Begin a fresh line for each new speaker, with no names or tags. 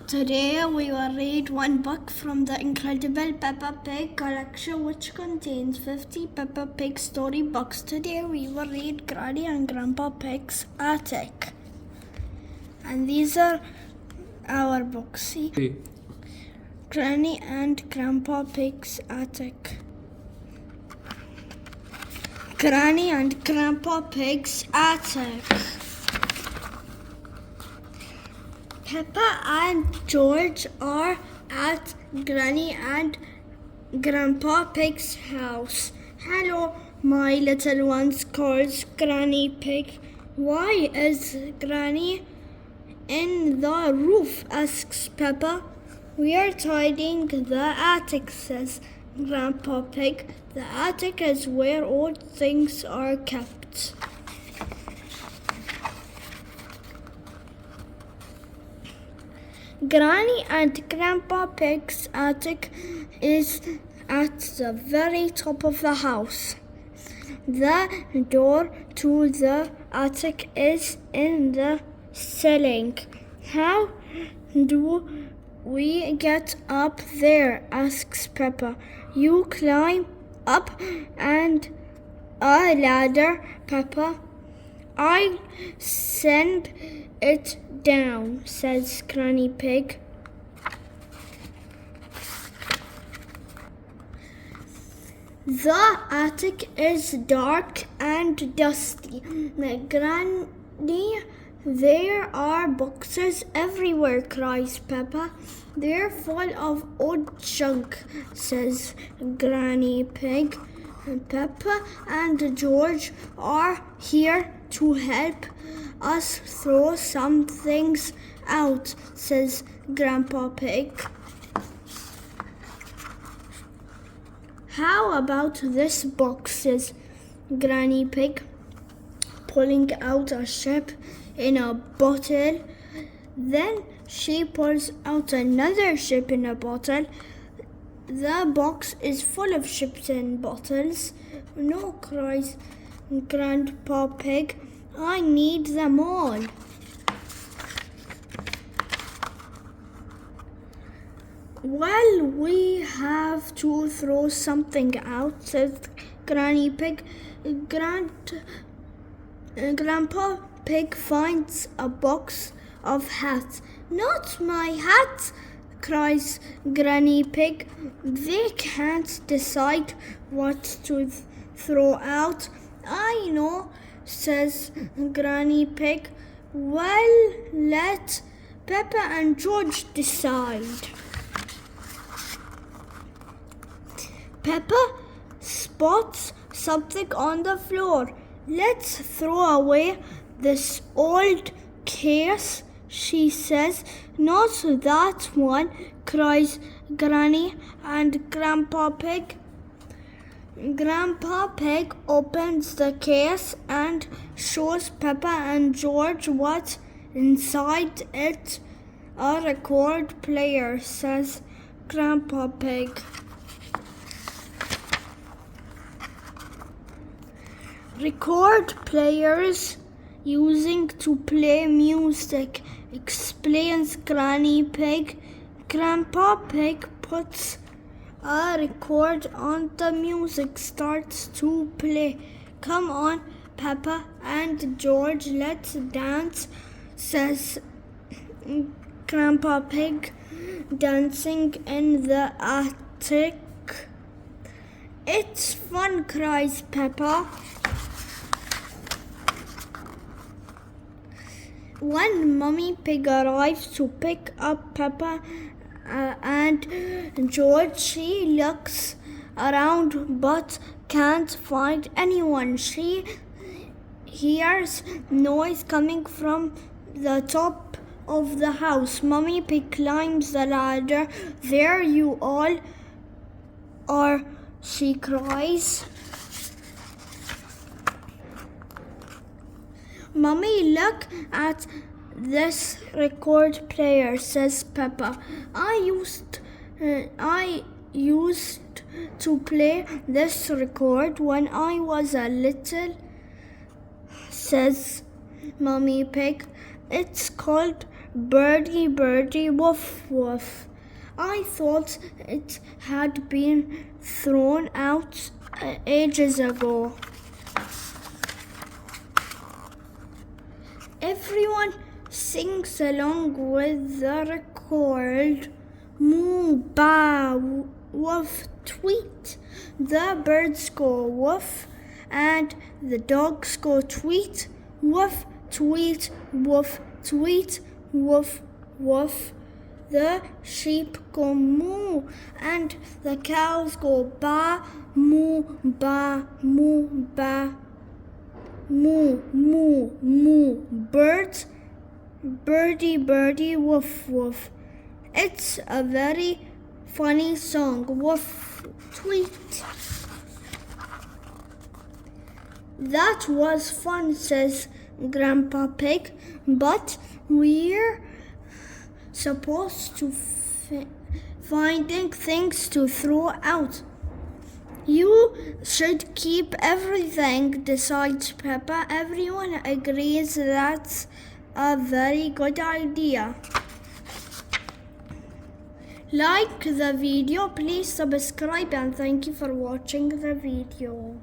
Today we will read one book from the incredible Peppa Pig collection, which contains 50 Peppa Pig storybooks. Today we will read Granny and Grandpa Pig's Attic. And these are our books. See? Granny and Grandpa Pig's Attic. Granny and Grandpa Pig's Attic. Peppa and George are at Granny and Grandpa Pig's house. "Hello, my little ones," calls Granny Pig. "Why is Granny in the roof?" asks Peppa. "We are tidying the attic," says Grandpa Pig. "The attic is where old things are kept." Granny and Grandpa Pig's attic is at the very top of the house. The door to the attic is in the ceiling. "How do we get up there?" asks Peppa. "You climb up and a ladder, Peppa." "I'll send it down," says Granny Pig. The attic is dark and dusty. "Granny, there are boxes everywhere," cries Peppa. "They're full of old junk," says Granny Pig. "Peppa and George are here to help us throw some things out," says Grandpa Pig. "How about this box?" says Granny Pig, pulling out a ship in a bottle. Then she pulls out another ship in a bottle. "The box is full of ships and bottles." "No," cries Grandpa Pig, "I need them all." "Well, we have to throw something out," says Granny Pig. Grandpa Pig finds a box of hats. "Not my hat!" cries Granny Pig. "They can't decide what to throw out." "I know," says Granny Pig. "Well, let Peppa and George decide." Peppa spots something on the floor. "Let's throw away this old case," she says. "Not that one," cries Granny and Grandpa Pig. Grandpa Pig opens the case and shows Peppa and George what's inside it. "A record player," says Grandpa Pig. "Record players using to play music," explains Granny Pig. Grandpa Pig puts a record on. The music starts to play. "Come on, Peppa and George, let's dance," says Grandpa Pig, dancing in the attic. "It's fun," cries Peppa. When Mummy Pig arrives to pick up Peppa and George, she looks around but can't find anyone. She hears noise coming from the top of the house. Mummy Pig climbs the ladder. "There you all are," she cries. "Mummy, look at this record player," says Peppa. I used to play this record when I was a little," says Mummy Pig. "It's called birdie, birdie, woof, woof. I thought it had been thrown out ages ago. Everyone sings along with the record. Moo, ba, woof, tweet. The birds go woof and the dogs go tweet. Woof, tweet, woof, tweet, woof, woof. The sheep go moo and the cows go ba, moo, ba, moo, ba. Moo, moo, moo. Birds, birdie, birdie, woof, woof. It's a very funny song. Woof, tweet. That was fun, says Grandpa Pig, but we're supposed to finding things to throw out. You should keep everything, decides Peppa. Everyone agrees that's a very good idea. Like the video, please subscribe, and thank you for watching the video.